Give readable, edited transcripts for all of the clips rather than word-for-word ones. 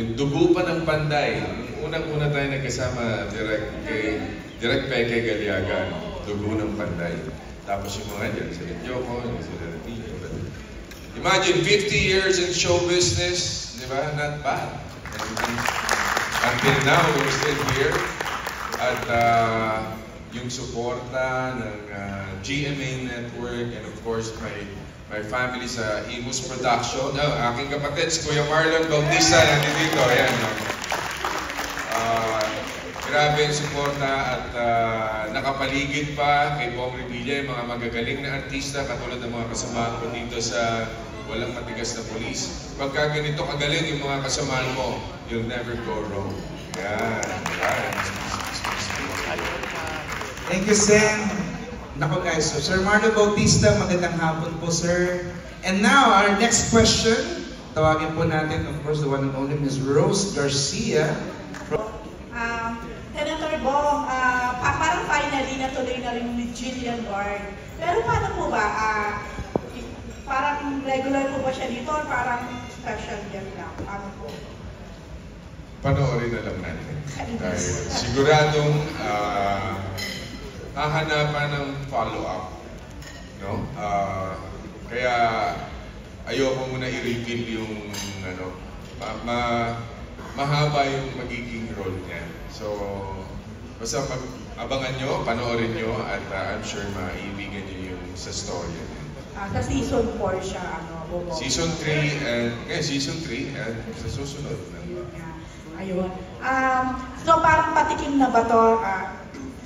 Yung Dugo Pa ng Panday. Unang-una tayo nagkasama Direk Peke Galiaga, Dugo ng Panday. Tapos yung mga dyan, sila Joko, sila Tito. Imagine, 50 years in show business, di ba? Not bad. Until now, we're still here. At yung suporta ng GMA Network and of course my family sa Imus Production. Aking kapatid, si Kuya Marlon Bautista, nandito. Ayan. Grabe yung suporta at nakapaligid pa kay Bong Revilla, yung mga magagaling na artista katulad ng mga kasamahan ko dito sa Walang Matigas na Pulis. Pagka ganito kagaling yung mga kasamahan mo, you'll never go wrong. Yan. Thank you, Sen. Nako guys, so Sir Marlon Bautista, magandang hapon po, sir. And now, our next question, tawagin po natin, of course, the one and only Ms. Rose Garcia. Senator Bong, parang finally natuloy na rin ni Jillian Ward. Pero paano po ba? Parang regular po ba siya dito or parang special guest lang? Paano po? Panoorin na lang natin. Dahil siguradong hahanapan ng follow-up. No? Kaya ayoko muna i-reveal yung mahaba yung magiging role niya. So, basta abangan nyo, panoorin nyo, at I'm sure maibigan nyo yung sa story. Sa season 4 siya, Bobo? Season 3 and sa susunod. Ayun. So parang patikim na ba to,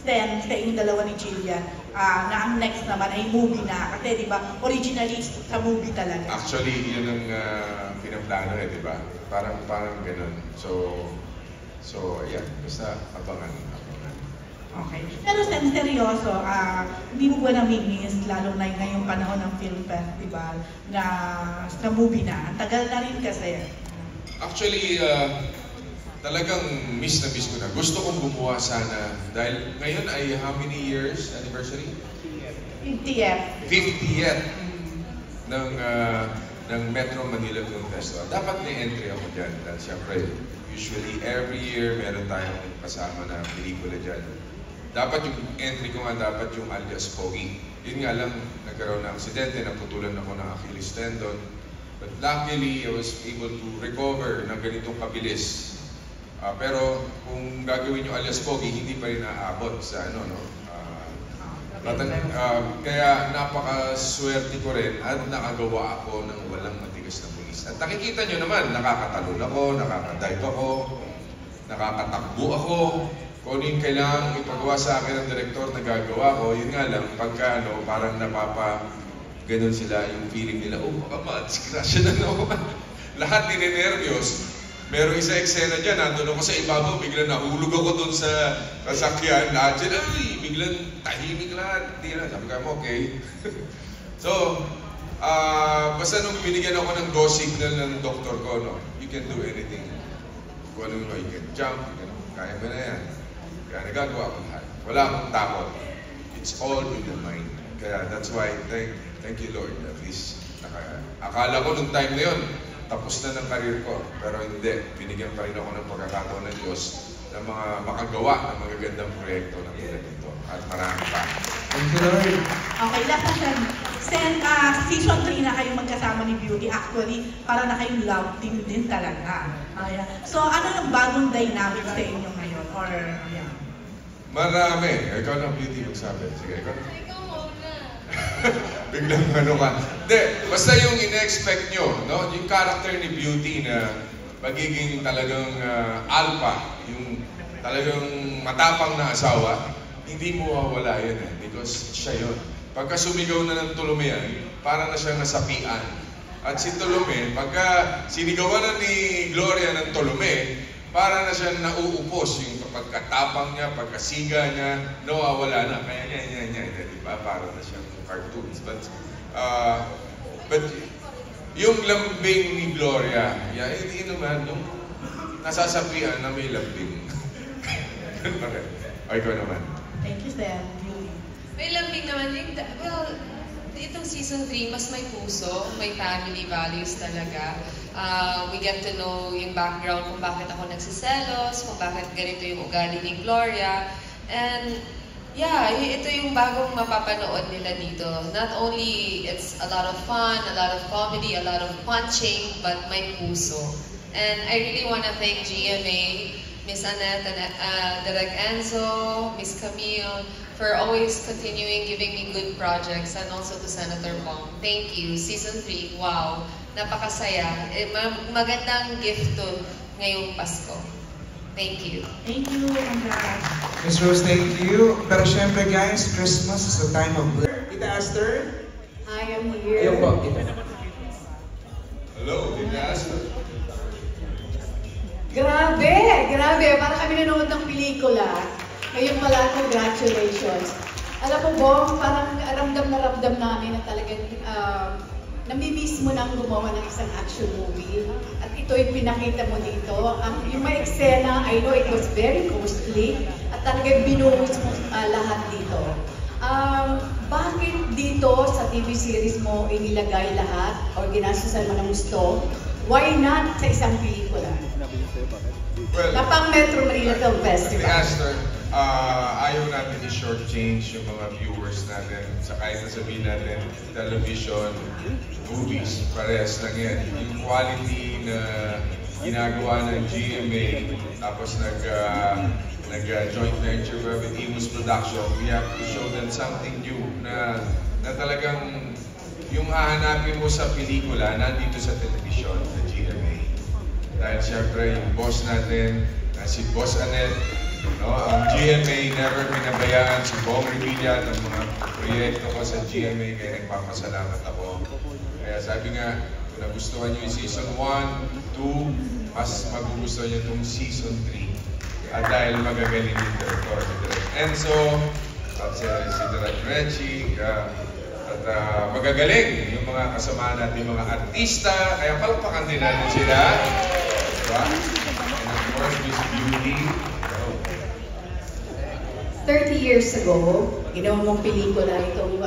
Sen, sa inyong dalawa ni Jillian, na ang next naman ay movie na? Kasi di ba, originally sa movie talaga. Actually, yun ang pinaplano di ba? Parang ganun. So, ayan, basta abangan. Okay. Pero Sen, seryoso, hindi mo ba namimiss, lalo na ngayong panahon ng film festival, na sa movie na? Ang tagal na rin kasi. Actually, talagang miss na miss ko na. Gusto kong gumawa sana dahil ngayon ay how many years anniversary? 50th. 50th ng Metro Manila Film Festival. Dapat may entry ako dyan. Dahil siyempre, usually every year meron tayong kasama na pelikula dyan. Dapat yung entry ko nga dapat yung alias Pogi. Yun nga lang, nagkaroon ng aksidente, naputulan ako ng Achilles tendon. But luckily, I was able to recover ng ganitong kabilis. Pero kung gagawin yung alias Pogi, hindi pa rin naaabot sa kaya napakaswerte ko rin at nakagawa ako ng Walang Matigas na Pulis. At nakikita nyo naman, nakakatalon ako, nakakadive ako, nakakatakbo ako. Kung ano yung kailangang ipagawa sa akin ng direktor na gagawa ko, yun nga lang, pagka parang ganun sila yung feeling nila, baka ma-disgrasya na naman. Lahat ninenervyos. Merong isa eksena dyan, nandun ako sa ibabaw, biglang nahulog ako dun sa sasakyan, lahat dyan, biglang tahimik lahat. Hindi na, sabi ka mo, okay. So, basta nung binigyan ako ng go signal ng doktor ko, you can do anything. Kung ano you can jump, kaya mo na yan. Kaya nagagawa ko lahat. Wala akong takot. It's all in the mind. Kaya that's why, thank you Lord, at least, akala ko nung time na yun, tapos na ng karir ko. Pero hindi, binigyan pa rin ako ng pagkakataon ng Diyos na mga makagawa ng magagandang proyekto na tulad nito. At marami pa. Thank you, Lord. Okay, last question. Sen, season 3 na kayo magkasama ni Beauty. Actually, para na kayong love team din talaga. So, ano yung bagong dynamic sa inyo ngayon? Or, yeah. Marami. Ikaw na Beauty magsabi. Sige, ikaw na. Biglang ka. Hindi, basta yung ine-expect nyo, yung character ni Beauty na magiging talagang alpha, yung talagang matapang na asawa, hindi mo mawawala yun because siya yun. Pagka sumigaw na ng Tolome yan, para na siyang nasapian. At si Tolome, pagka sinigawan na ni Gloria ng Tolome, para na siyang nauupos yung pagkatapang niya, pagkasiga niya, nawawala na. Kaya niya, diba? Para na siyang cartoons. But yung lambing ni Gloria, hindi naman, yung nasasapian na may lambing. Okay. Ikaw naman. Thank you, Sen. May lambing naman. Well, itong season 3, mas may puso, may family values talaga. We get to know yung background kung bakit ako nagsiselos, kung bakit ganito yung ugali ni Gloria. And yeah, ito yung bagong mapapanood nila dito. Not only it's a lot of fun, a lot of comedy, a lot of punching, but may puso. And I really want to thank GMA, Miss Annette, and Direk Enzo, Miss Camille, for always continuing giving me good projects, and also to Senator Bong. Thank you. Season 3, wow, napakasaya. Magandang gift to ngayong Pasko. Thank you. Thank you. Miss Rose, thank you. Pero syempre guys, Christmas is a time of blessing. Tita Aster? I am here. Ayun po, Tita. Hello, Tita Aster. Grabe! Grabe! Para kami nanonood ng pelikula. Ngayon pala, congratulations. Alam mo, Bong, parang ramdam na ramdam namin na talagang namimiss mo nang gumawa ng isang action movie. At ito'y pinakita mo dito. Yung may eksena, I know it was very costly. At talagang binuhos mo lahat dito. Bakit dito sa TV series mo inilagay lahat o ginastusan mo ng gusto? Why not sa isang pelikula? Well, Na pang Metro Manila Film Tita Festival. Aster, ayaw natin i-shortchange yung mga viewers natin. Sa kahit na sabihin natin, television, movies, parehas lang yan. Yung quality na ginagawa ng GMA, tapos nag-joint venture with Imus Production, we have to show them something new na talagang yung hahanapin mo sa pelikula, nandito sa television, sa GMA. Dahil siyempre yung boss natin, si Boss Annette, no? Ang GMA never pinabayaan si Bong Revilla ng mga proyekto ko sa GMA, kaya nagpapasalamat ako. Kaya sabi nga, kung nagustuhan nyo yung season 1, 2, mas magugustuhan nyo itong season 3. At dahil magagaling yung director, si Direk Enzo, at si Direk Reggie, at magagaling yung mga kasama natin, mga artista, kaya palakpakan din natin sila. Diba? And of course, Miss Beauty. 30 years ago, ginawa mong pelikula itong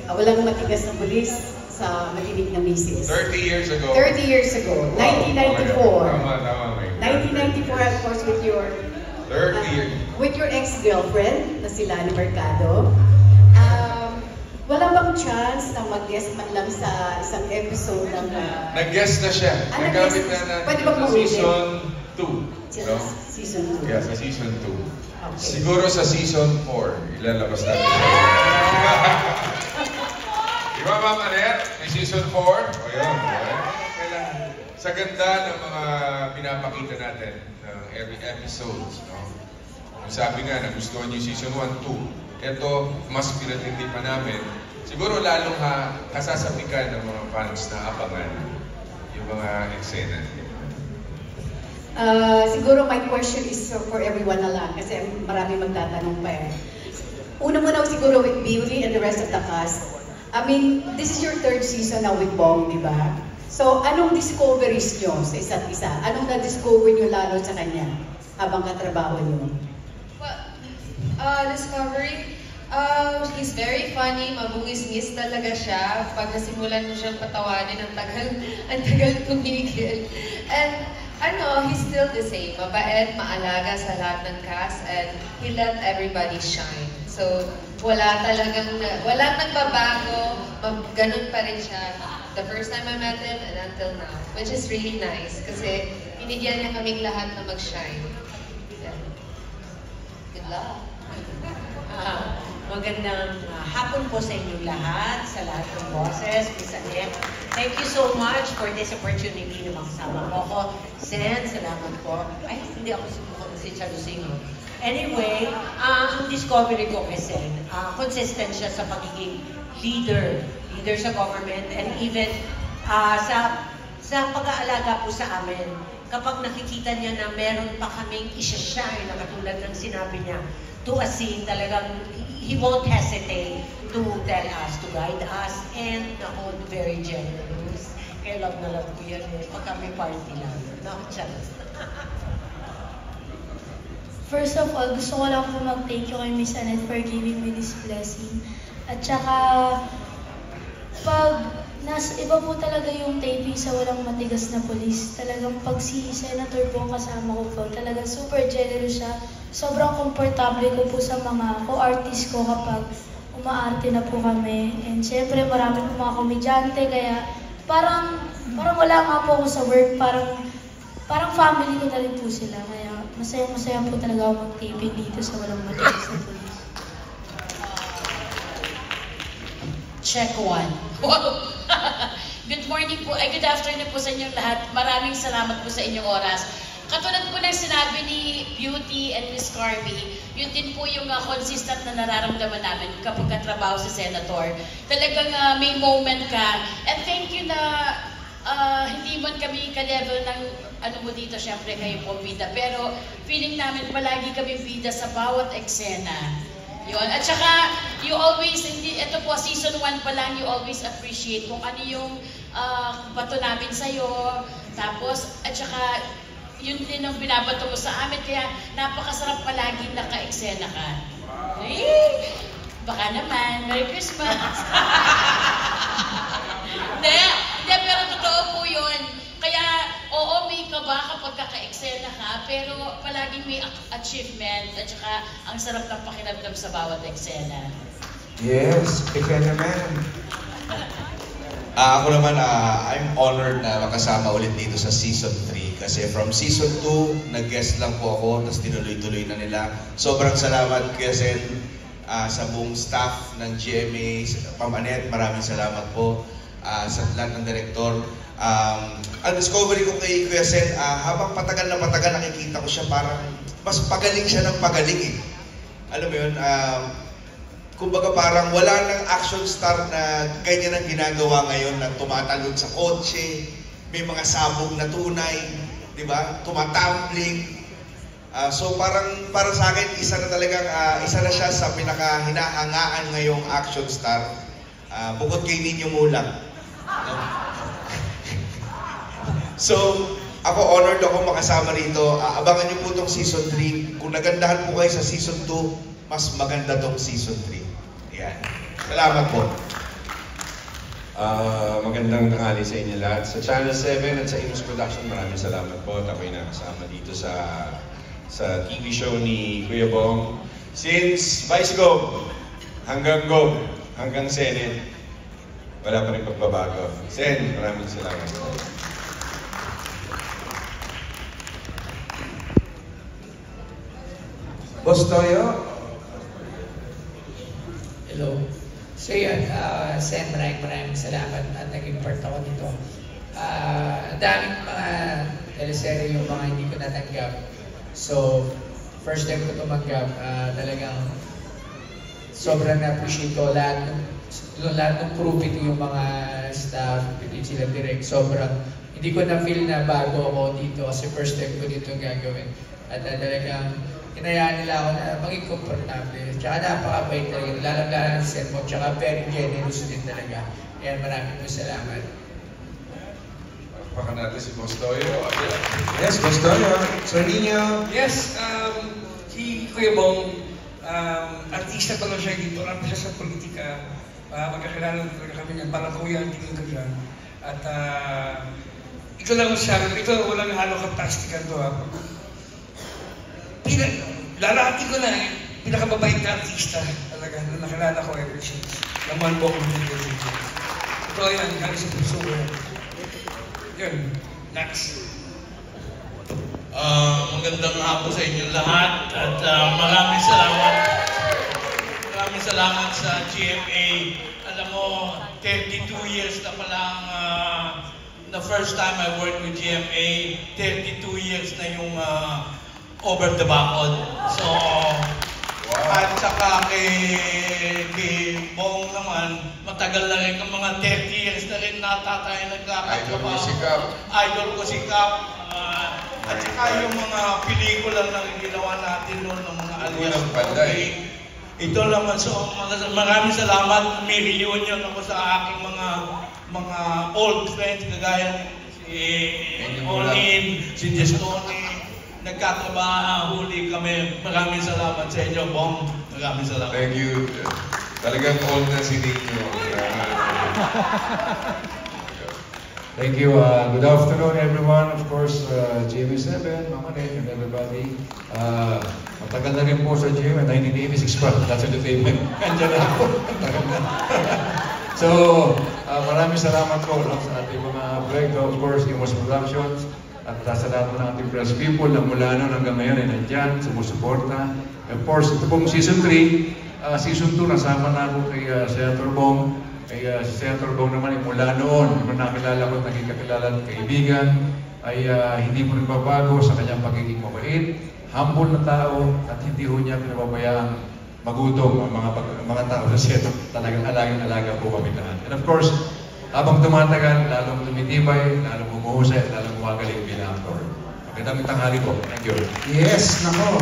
Walang Matigas na Pulis sa Matinig na Misis. 30 years ago. 30 years ago, Wow. 1994. Tama, may 1994, of course, with your 30 years. with your ex-girlfriend na si Lani Mercado. Wala bang chance na mag-guest man lang sa isang episode ng... Nag-guest na siya. Nagamit na natin Pwede ba sa maulit? season 2. No? Season 2. Yeah, sa season 2. Okay. Siguro sa season 4, ilalabas natin siya. Di ba, Ma'am Annette? May season 4? O yun. Kailangan. Sa ganda ng mga pinapakita natin ng every episodes, no? Kung sabi nga, nagustuhan niyo season 1, 2. Ito, mas pinatindi pa namin. Siguro lalong kasasabikan ng mga fans na abangan yung mga eksena. Siguro my question is for everyone na lang kasi marami magtatanong pa eh. Una muna siguro with Beauty and the rest of the cast. I mean, this is your 3rd season now with Bong, di ba? So, anong discoveries nyo sa isa't isa? Anong na-discover nyo lalo sa kanya habang katrabaho nyo? Discovery, he's very funny, mabungis-ngis talaga siya. Pag nasimulan mo siyang patawanin, ang tagal tumigil. And he's still the same. Mabait, maalaga sa lahat ng cast, and he let everybody shine. So, walang nagbabago, ganun pa rin siya. The first time I met him and until now, which is really nice kasi binigyan niya kaming lahat na mag-shine. Yeah. Good luck. Magandang hapon po sa inyong lahat, sa lahat ng bosses, Miss Annette. Thank you so much for this opportunity na makasama ko ako. Sen, salamat po. Ay, hindi ako si Chalusing. Anyway, ang discovery ko kay Sen, consistent siya sa pagiging leader sa government, and even sa pag-aalaga po sa amin. Kapag nakikita niya na meron pa kaming isa-shine na katulad ng sinabi niya, to a scene, talagang he won't hesitate to tell us, to guide us, and ako, very generous. Kaya love na love ko yan eh, pag kami party lang. No, chance. First of all, gusto ko lang po mag-thank you kay Miss Annette for giving me this blessing. At saka, pag iba po talaga yung taping sa Walang Matigas na Pulis. Talagang pag si Senator po ang kasama ko po, talagang super generous siya. Sobrang komportable ko po sa mga co-artist ko kapag umaarte na po kami. And syempre marami po mga komedyante, kaya parang wala nga po ako sa work, parang family ko na rin po sila. Kaya masaya po talaga ako mag-taping dito sa Walang Matigas na Pulis. Check one. Good morning po, ay good afternoon po sa inyong lahat. Maraming salamat po sa inyong oras. Katulad po ng sinabi ni Beauty and Miss Carby, yun din po yung consistent na nararamdaman namin kapag katrabaho sa Senator. Talagang may moment ka. And thank you na hindi man kami ka-level ng ano mo dito, syempre kayo po bida. Pero feeling namin palagi kami bida sa bawat eksena. Yun. At saka, you always, ito po, season 1 pa lang, you always appreciate kung ano yung bato namin sa'yo. Tapos, at saka, yun din ang binabato mo sa amin. Kaya, napakasarap palagi naka-eksena ka. Eh, baka naman, Merry Christmas! Hindi, pero totoo po yun. Kaya, oo, may kaba kapag kaka-eksena ka, pero palaging may achievement at saka ang sarap ng pakiramdam sa bawat eksena. Yes, ikaw naman. Ako naman, I'm honored na makasama ulit dito sa Season 3 kasi from Season 2, nag-guest lang po ako, tapos tinuloy-tuloy na nila. Sobrang salamat Kuya Sen, sa buong staff ng GMA, Ma'am Annette, maraming salamat po sa lahat ng direktor. Ang discovery ko kay Kuya Sen, habang patagal na patagal nakikita ko siya, parang mas pagaling siya ng pagaling eh. Alam mo yun, kumbaga parang wala nang action star na ganyan ang ginagawa ngayon na tumatalon sa kotse, may mga sabog na tunay, di ba? Tumatumbling. So parang sa akin, isa na siya sa pinaka-hinahangaan ngayong action star. Bukod kay Ninyo Mulang. No? So, ako honored ako makasama rito. Abangan niyo po itong Season 3. Kung nagandahan po kayo sa Season 2, mas maganda itong Season 3. Ayan. Salamat po. Magandang tanghali sa inyo lahat. Sa Channel 7 at sa Imus Production, maraming salamat po. At ako'y nakasama dito sa TV show ni Kuya Bong. Since Vice Go, hanggang Go, hanggang Senate, wala pa rin pagbabago. Sen, maraming salamat po. Boss Toyo? Hello. So yan, Sen, maraming salamat at naging part ako dito. Ang daming mga teleserye yung mga hindi ko natanggap. So, first time ko tumanggap, talagang sobrang na-appreciate ko lahat ng proof ito yung mga staff, hindi sila direct. Sobrang, hindi ko na-feel na bago ako dito kasi first time ko dito gagawin. At talagang, hinayaan nila ako na maging komportable. Tsaka napakabait talaga. Lalanggalan ng set mo. Tsaka very generous din talaga. Kaya maraming po salamat. Baka natin si Boss Toyo. Yes, Boss Toyo. Sir Nino. Yes, si Kuya Bong, artista pa lang siya dito. Alam siya sa politika. Magkakilala talaga kami niyan. Parang kuya ang tingin ko dyan. At ito lang ang sabi ko. Ito walang halong kaplastikan to ha. Lalaki ko na pinakababait na artista talaga na nakilala ko ever since. Naman po akong dito. Ito yan, galing sa puso ko. Yun, next. Magandang hapon sa inyo lahat at maraming salamat. Maraming salamat sa GMA. Alam mo, 32 years na palang the first time I worked with GMA, 32 years na yung over the bakod. So, at saka kay Bong naman, matagal na rin, mga 30 years na rin nata tayo nagkakatrabaho. Idol ko si Cap. At saka yung mga pelikula na ginawa natin noon, ng mga alias. Ito naman, so maraming salamat. May reunion ako sa aking mga old friends, kagaya si Onin, si Gestoni. Nagkatrabaho, huli kami. Maraming salamat sa inyo, Bong. Maraming salamat. Thank you. Talagang old na si Nico. Thank you. Good afternoon, everyone. Of course, GMA7, Mama Nen, and everybody. Matagal na rin po sa GMA, 1986 pa. That's entertainment. Andiyan na ako. Matagal na. So, maraming salamat po sa ating mga proyekto. Of course, Imos Productions. At sa lahat ng ating press people na mula noon hanggang ngayon ay nandyan, sumusuporta. Of course, ito pong Season 3. Season 2, nasama na ako kay Senator Bong. Si Senator Bong naman mula noon, nung nakilala ko at naging kakilala at kaibigan, ay hindi mo nagbabago sa kanyang pagiging mabait, humble na tao, at hindi ho niya pinababayaan magutom ang mga tao sa Senator. Talagang alagang-alaga po kami lahat. And of course, habang tumatagal, lalong tumitibay, lalong umuhusay, lalong gumagaling bilang aktor. Magandang tanghali po. Thank you. Yes, nako.